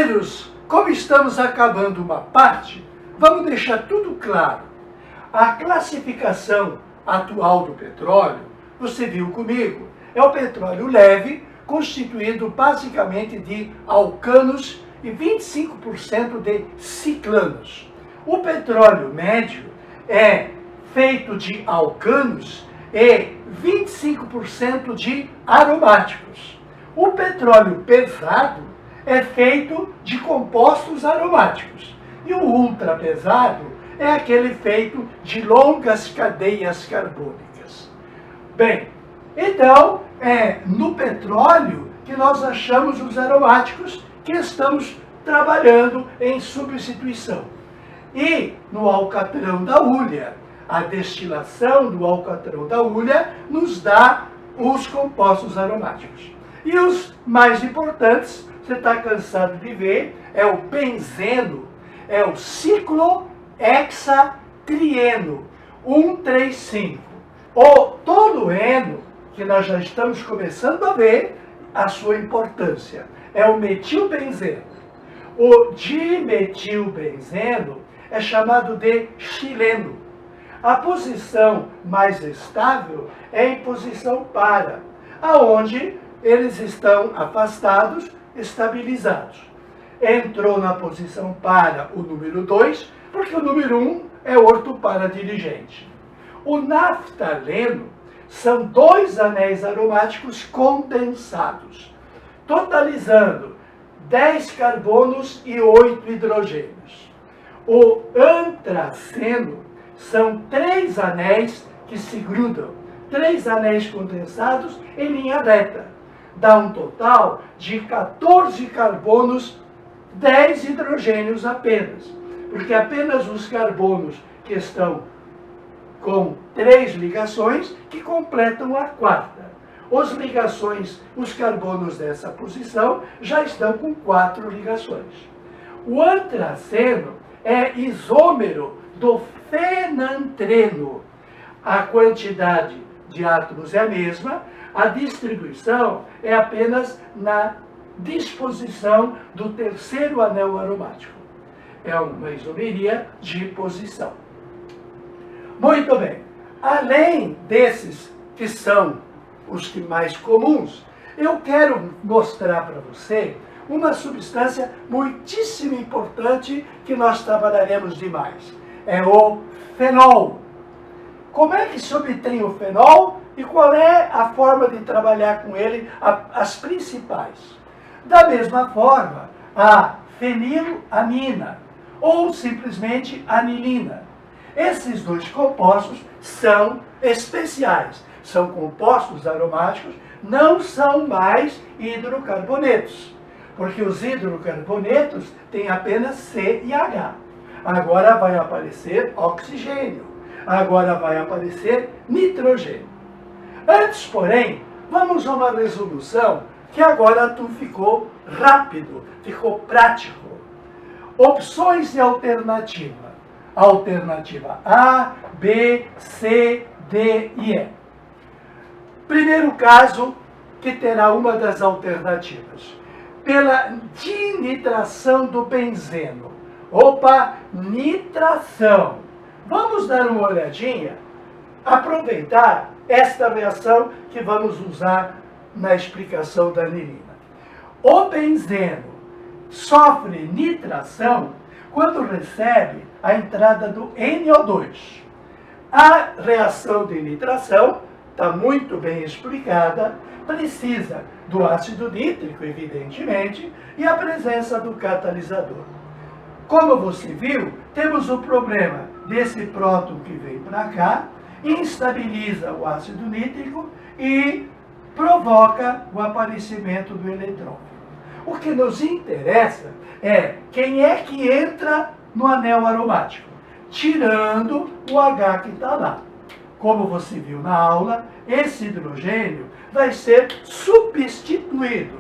Queridos, como estamos acabando uma parte, vamos deixar tudo claro. A classificação atual do petróleo, você viu comigo, é o petróleo leve, constituído basicamente de alcanos e 25% de ciclanos. O petróleo médio é feito de alcanos e 25% de aromáticos. O petróleo pesado é feito de compostos aromáticos. E o ultra pesado é aquele feito de longas cadeias carbônicas. Bem, então é no petróleo que nós achamos os aromáticos que estamos trabalhando em substituição. E no alcatrão da hulha, a destilação do alcatrão da hulha nos dá os compostos aromáticos. E os mais importantes, você está cansado de ver, é o benzeno, é o ciclohexatrieno 135. O tolueno, que nós já estamos começando a ver a sua importância, é o metilbenzeno. O dimetilbenzeno é chamado de xileno. A posição mais estável é em posição para, aonde eles estão afastados, estabilizados. Entrou na posição para o número 2, porque o número 1 é ortoparadirigente. O naftaleno são 2 anéis aromáticos condensados, totalizando 10 carbonos e 8 hidrogênios. O antraceno são 3 anéis que se grudam, 3 anéis condensados em linha reta. Dá um total de 14 carbonos, 10 hidrogênios apenas, porque apenas os carbonos que estão com 3 ligações que completam a quarta. Os carbonos dessa posição já estão com 4 ligações. O antraceno é isômero do fenantreno. A quantidade de átomos é a mesma, a distribuição é apenas na disposição do terceiro anel aromático. É uma isomeria de posição. Muito bem. Além desses que são os que mais comuns, eu quero mostrar para você uma substância muitíssimo importante que nós trabalharemos demais. É o fenol. Como é que se obtém o fenol e qual é a forma de trabalhar com ele, as principais? Da mesma forma, a fenilamina ou simplesmente anilina. Esses 2 compostos são especiais, são compostos aromáticos, não são mais hidrocarbonetos, porque os hidrocarbonetos têm apenas C e H. Agora vai aparecer oxigênio, agora vai aparecer nitrogênio. Antes, porém, vamos a uma resolução que agora tu ficou rápido, ficou prático. Opções de alternativa. Alternativa A, B, C, D e E. Primeiro caso que terá uma das alternativas. Pela dinitração do benzeno. Opa, nitração. Vamos dar uma olhadinha, aproveitar esta reação que vamos usar na explicação da anilina. O benzeno sofre nitração quando recebe a entrada do NO2. A reação de nitração está muito bem explicada, precisa do ácido nítrico, evidentemente, e a presença do catalisador. Como você viu, temos o problema desse próton que vem para cá, instabiliza o ácido nítrico e provoca o aparecimento do eletrófilo. O que nos interessa é quem é que entra no anel aromático, tirando o H que está lá. Como você viu na aula, esse hidrogênio vai ser substituído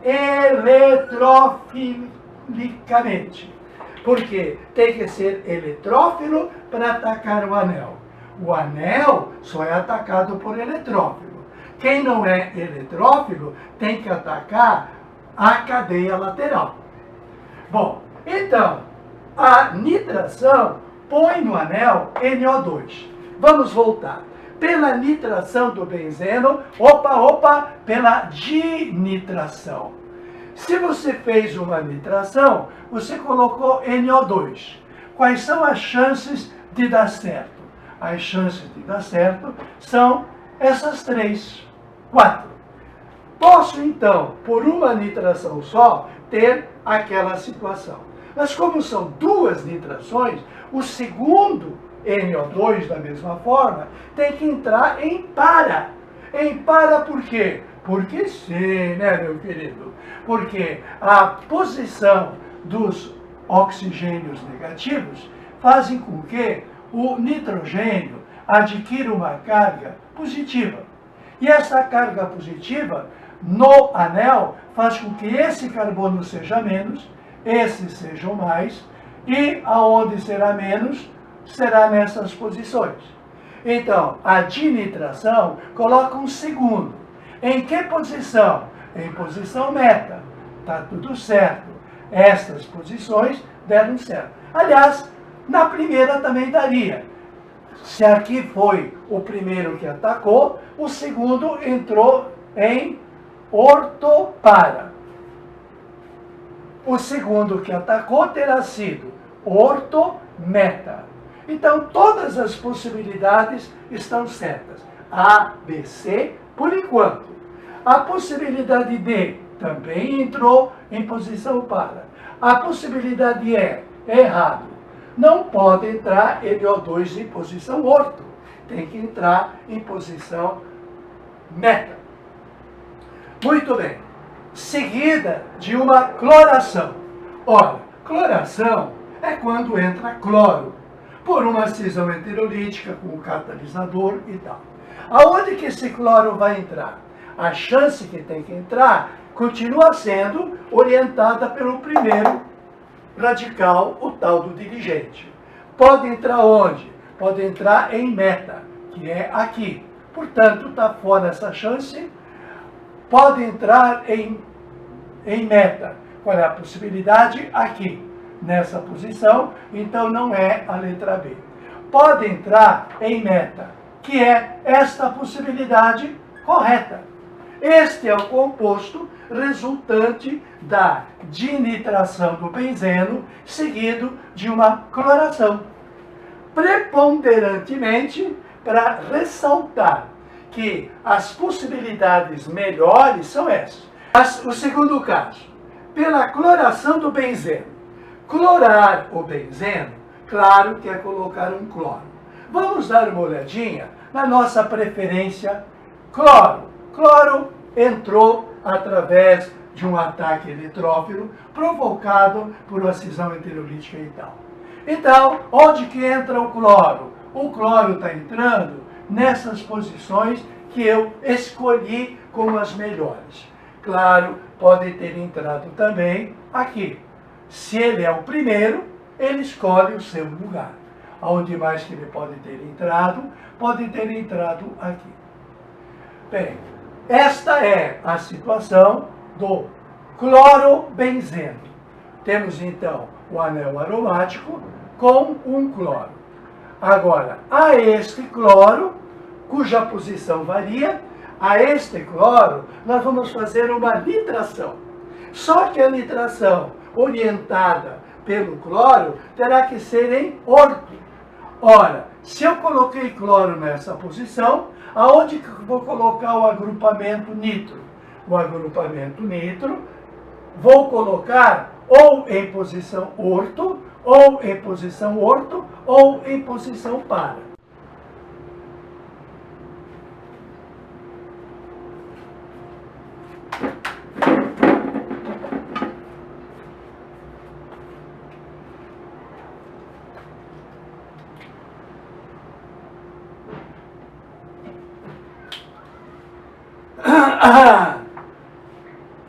eletrofilicamente. Porque tem que ser eletrófilo para atacar o anel. O anel só é atacado por eletrófilo. Quem não é eletrófilo tem que atacar a cadeia lateral. Bom, então, a nitração põe no anel NO2. Vamos voltar. Pela nitração do benzeno, pela dinitração. Se você fez uma nitração, você colocou NO2. Quais são as chances de dar certo? As chances de dar certo são essas 4. Posso, então, por uma nitração só, ter aquela situação. Mas como são 2 nitrações, o segundo NO2, da mesma forma, tem que entrar em para. Em para por quê? Porque sim, né, meu querido? Porque a posição dos oxigênios negativos fazem com que o nitrogênio adquira uma carga positiva. E essa carga positiva, no anel, faz com que esse carbono seja menos, esses sejam mais, e aonde será menos, será nessas posições. Então, a dinitração coloca um segundo. Em que posição? Em posição meta. Está tudo certo. Estas posições deram certo. Aliás, na primeira também daria. Se aqui foi o primeiro que atacou, o segundo entrou em ortopara. O segundo que atacou terá sido ortometa. Então, todas as possibilidades estão certas. A, B, C, por enquanto. A possibilidade D também entrou em posição para. A possibilidade E, errado. Não pode entrar NO2 em posição orto. Tem que entrar em posição meta. Muito bem. Seguida de uma cloração. Ora, cloração é quando entra cloro, por uma cisão heterolítica com o catalisador e tal. Aonde que esse cloro vai entrar? A chance que tem que entrar continua sendo orientada pelo primeiro radical, o tal do dirigente. Pode entrar onde? Pode entrar em meta, que é aqui. Portanto, está fora essa chance. Pode entrar em meta. Qual é a possibilidade? Aqui, nessa posição. Então, não é a letra B. Pode entrar em meta, que é esta possibilidade correta. Este é o composto resultante da dinitração do benzeno, seguido de uma cloração. Preponderantemente, para ressaltar que as possibilidades melhores são essas. O segundo caso, pela cloração do benzeno. Clorar o benzeno, claro que é colocar um cloro. Vamos dar uma olhadinha na nossa preferência cloro. Cloro entrou através de um ataque eletrófilo provocado por uma cisão heterolítica e tal. Então, onde que entra o cloro? O cloro está entrando nessas posições que eu escolhi como as melhores. Claro, pode ter entrado também aqui. Se ele é o primeiro, ele escolhe o seu lugar. Aonde mais que ele pode ter entrado aqui. Bem, esta é a situação do clorobenzeno. Temos então o anel aromático com um cloro. Agora, a este cloro, cuja posição varia, a este cloro nós vamos fazer uma nitração. Só que a nitração orientada pelo cloro terá que ser em orto. Ora, se eu coloquei cloro nessa posição, aonde que eu vou colocar o agrupamento nitro? O agrupamento nitro, vou colocar ou em posição orto, ou em posição orto, ou em posição para.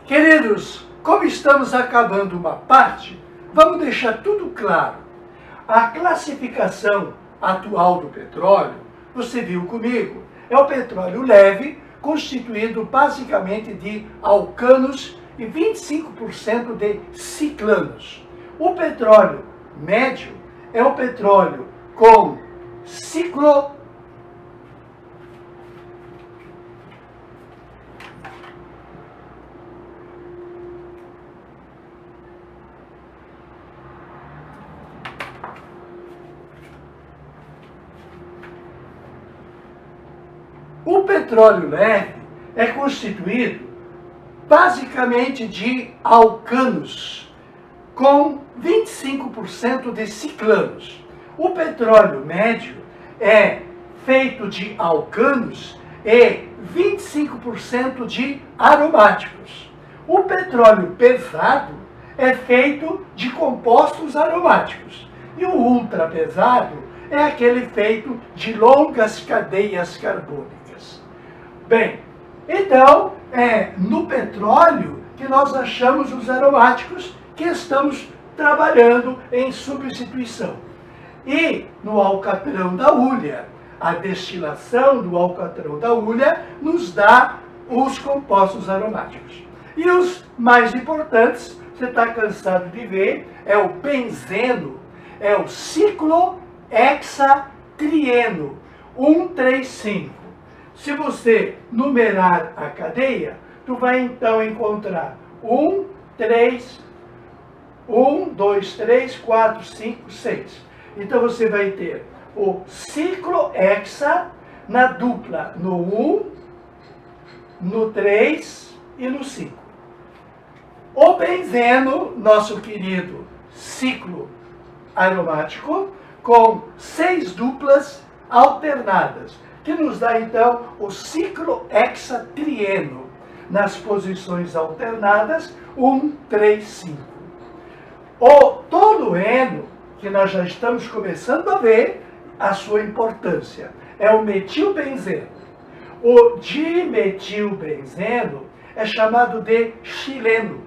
Queridos, como estamos acabando uma parte, vamos deixar tudo claro. A classificação atual do petróleo, você viu comigo, é o petróleo leve, constituído basicamente de alcanos e 25% de ciclanos. O petróleo médio é o petróleo com ciclo O petróleo leve é constituído basicamente de alcanos, com 25% de ciclanos. O petróleo médio é feito de alcanos e 25% de aromáticos. O petróleo pesado é feito de compostos aromáticos. E o ultra pesado é aquele feito de longas cadeias carbônicas. Bem, então é no petróleo que nós achamos os aromáticos que estamos trabalhando em substituição. E no alcatrão da hulha, a destilação do alcatrão da hulha nos dá os compostos aromáticos. E os mais importantes, você está cansado de ver, é o benzeno, é o ciclohexatrieno, 135. Se você numerar a cadeia, tu vai então encontrar 1, 2, 3, 4, 5, 6. Então você vai ter o ciclohexa na dupla no 1, no 3 e no 5. O benzeno, nosso querido ciclo aromático, com 6 duplas alternadas, que nos dá então o ciclohexatrieno, nas posições alternadas 1, 3, 5. O tolueno, que nós já estamos começando a ver a sua importância, é o metilbenzeno. O dimetilbenzeno é chamado de xileno.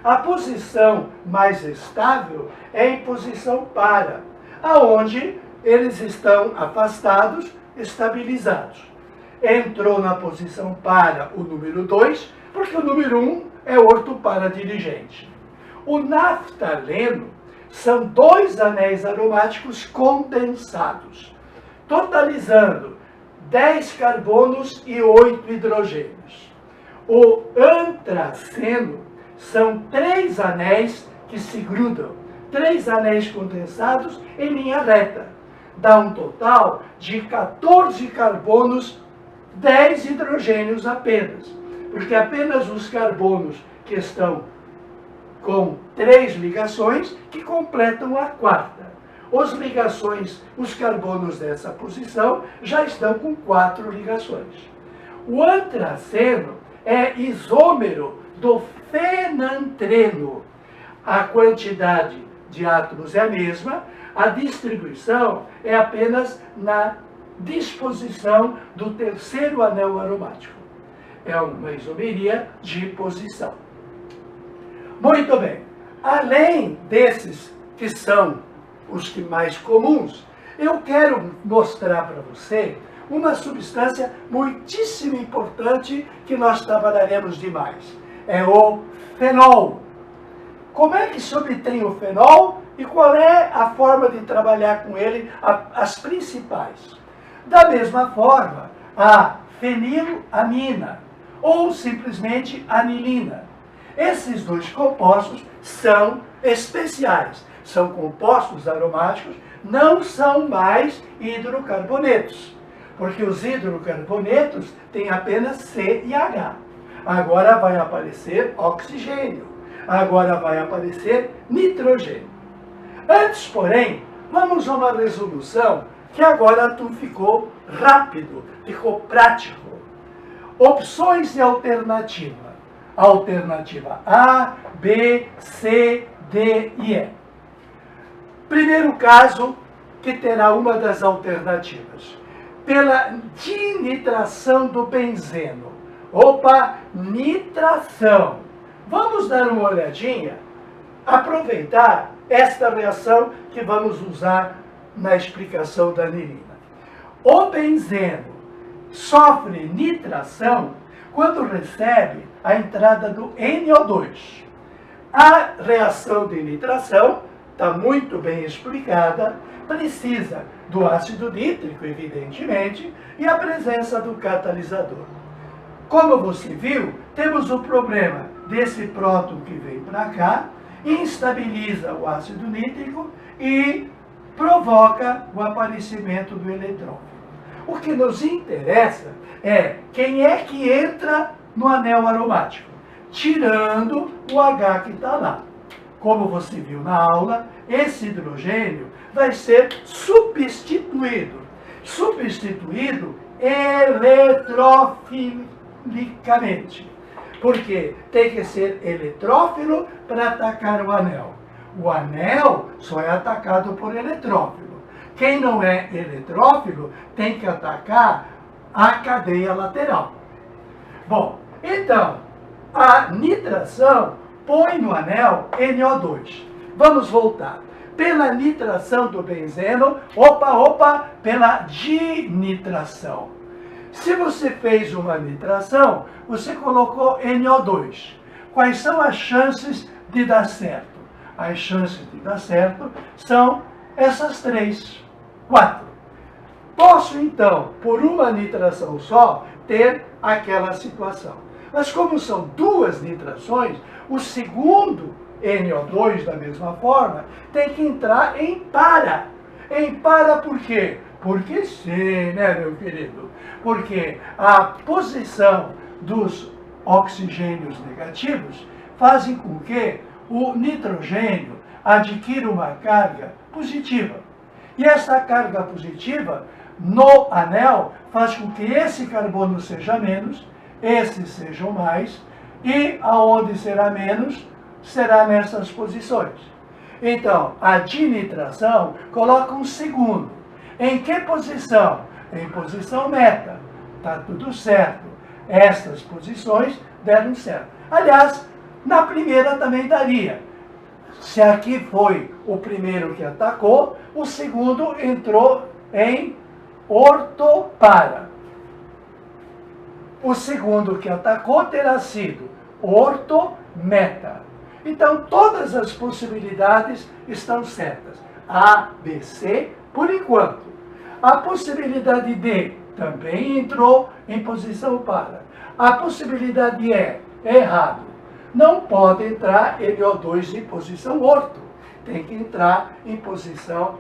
A posição mais estável é em posição para, aonde eles estão afastados, estabilizados. Entrou na posição para o número 2, porque o número 1 é ortoparadirigente. O naftaleno são 2 anéis aromáticos condensados, totalizando 10 carbonos e 8 hidrogênios. O antraceno são 3 anéis que se grudam, 3 anéis condensados em linha reta. Dá um total de 14 carbonos, 10 hidrogênios apenas, porque apenas os carbonos que estão com 3 ligações que completam a quarta. Os carbonos dessa posição já estão com 4 ligações. O antraceno é isômero do fenantreno. A quantidade de átomos é a mesma, a distribuição é apenas na disposição do terceiro anel aromático. É uma isomeria de posição. Muito bem. Além desses que são os que mais comuns, eu quero mostrar para você uma substância muitíssimo importante que nós trabalharemos demais. É o fenol. Como é que se obtém o fenol e qual é a forma de trabalhar com ele, as principais? Da mesma forma, a fenilamina ou simplesmente anilina. Esses 2 compostos são especiais, são compostos aromáticos, não são mais hidrocarbonetos, porque os hidrocarbonetos têm apenas C e H. Agora vai aparecer oxigênio, agora vai aparecer nitrogênio. Antes, porém, vamos a uma resolução que agora tu ficou rápido, ficou prático. Opções de alternativa. Alternativa A, B, C, D e E. Primeiro caso que terá uma das alternativas. Pela dinitração do benzeno. Opa, nitração. Vamos dar uma olhadinha, aproveitar esta reação que vamos usar na explicação da anilina. O benzeno sofre nitração quando recebe a entrada do NO2. A reação de nitração está muito bem explicada, precisa do ácido nítrico, evidentemente, e a presença do catalisador. Como você viu, temos o problema desse próton que vem para cá, instabiliza o ácido nítrico e provoca o aparecimento do eletrófilo. O que nos interessa é quem é que entra no anel aromático, tirando o H que está lá. Como você viu na aula, esse hidrogênio vai ser substituído eletrofilicamente. Porque tem que ser eletrófilo para atacar o anel. O anel só é atacado por eletrófilo. Quem não é eletrófilo tem que atacar a cadeia lateral. Bom, então, a nitração põe no anel NO2. Vamos voltar. Pela nitração do benzeno, pela dinitração. Se você fez uma nitração, você colocou NO2. Quais são as chances de dar certo? As chances de dar certo são essas 4. Posso, então, por uma nitração só, ter aquela situação. Mas como são 2 nitrações, o segundo NO2, da mesma forma, tem que entrar em para. Em para por quê? Porque sim, né, meu querido? Porque a posição dos oxigênios negativos fazem com que o nitrogênio adquira uma carga positiva. E essa carga positiva no anel faz com que esse carbono seja menos, esses sejam mais, e aonde será menos, será nessas posições. Então, a dinitração coloca um segundo. Em que posição? Em posição meta. Está tudo certo. Essas posições deram certo. Aliás, na primeira também daria. Se aqui foi o primeiro que atacou, o segundo entrou em ortopara. O segundo que atacou terá sido ortometa. Então, todas as possibilidades estão certas. A, B, C, por enquanto. A possibilidade D também entrou em posição para. A possibilidade E é errado. Não pode entrar NO2 em posição orto. Tem que entrar em posição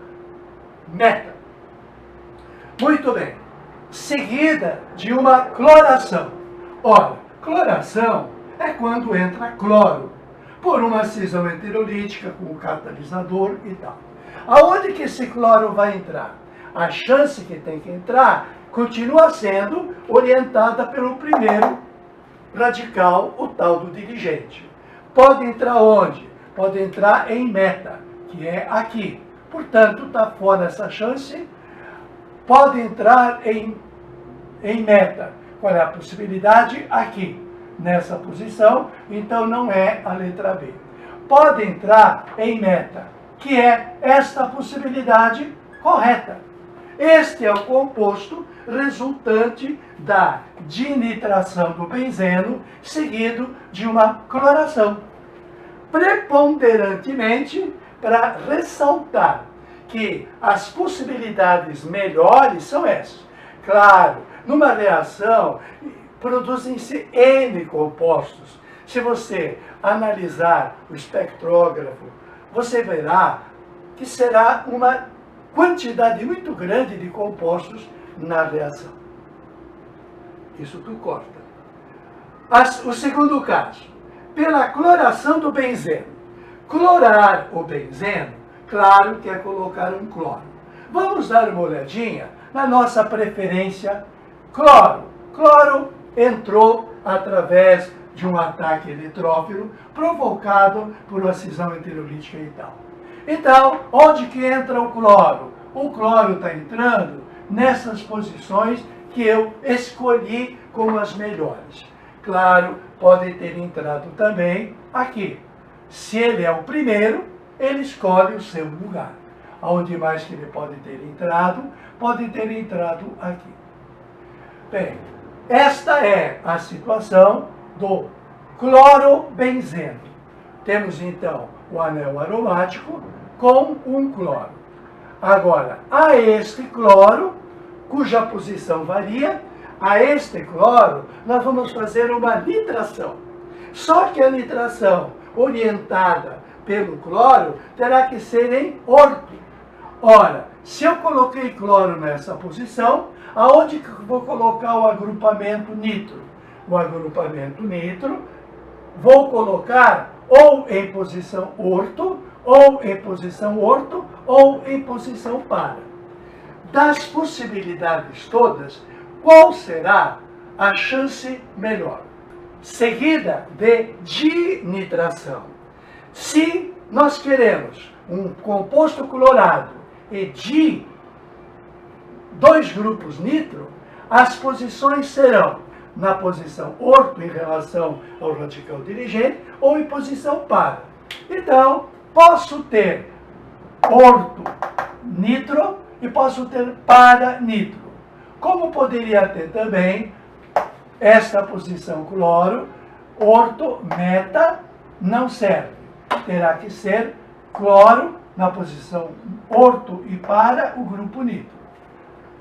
meta. Muito bem. Seguida de uma cloração. Ora, cloração é quando entra cloro, por uma cisão heterolítica com o catalisador e tal. Aonde que esse cloro vai entrar? A chance que tem que entrar continua sendo orientada pelo primeiro radical, o tal do dirigente. Pode entrar onde? Pode entrar em meta, que é aqui. Portanto, está fora essa chance. Pode entrar em meta. Qual é a possibilidade? Aqui, nessa posição. Então, não é a letra B. Pode entrar em meta, que é esta possibilidade correta. Este é o composto resultante da dinitração do benzeno, seguido de uma cloração. Preponderantemente, para ressaltar que as possibilidades melhores são essas. Claro, numa reação, produzem-se N compostos. Se você analisar o espectrógrafo, você verá que será uma quantidade muito grande de compostos na reação. Isso tu corta. O segundo caso, pela cloração do benzeno. Clorar o benzeno, claro que é colocar um cloro. Vamos dar uma olhadinha na nossa preferência cloro. Cloro entrou através de um ataque eletrófilo provocado por uma cisão heterolítica e tal. Então, onde que entra o cloro? O cloro está entrando nessas posições que eu escolhi como as melhores. Claro, pode ter entrado também aqui. Se ele é o primeiro, ele escolhe o seu lugar. Onde mais que ele pode ter entrado aqui. Bem, esta é a situação do clorobenzeno. Temos então o anel aromático com um cloro. Agora, a este cloro, cuja posição varia, a este cloro nós vamos fazer uma nitração. Só que a nitração orientada pelo cloro terá que ser em orto. Ora, se eu coloquei cloro nessa posição, aonde que eu vou colocar o agrupamento nitro? O agrupamento nitro vou colocar ou em posição orto, ou em posição orto, ou em posição para. Das possibilidades todas, qual será a chance melhor? Seguida de dinitração. Se nós queremos um composto clorado e de dois grupos nitro, as posições serão na posição orto em relação ao radical dirigente ou em posição para. Então, posso ter orto nitro e posso ter para nitro. Como poderia ter também esta posição cloro, orto, meta, não serve. Terá que ser cloro na posição orto e para o grupo nitro.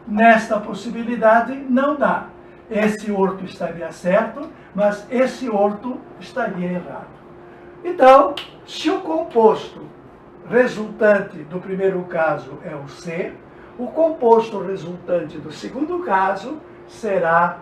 Nesta possibilidade não dá. Esse orto estaria certo, mas esse orto estaria errado. Então, se o composto resultante do primeiro caso é o C, o composto resultante do segundo caso será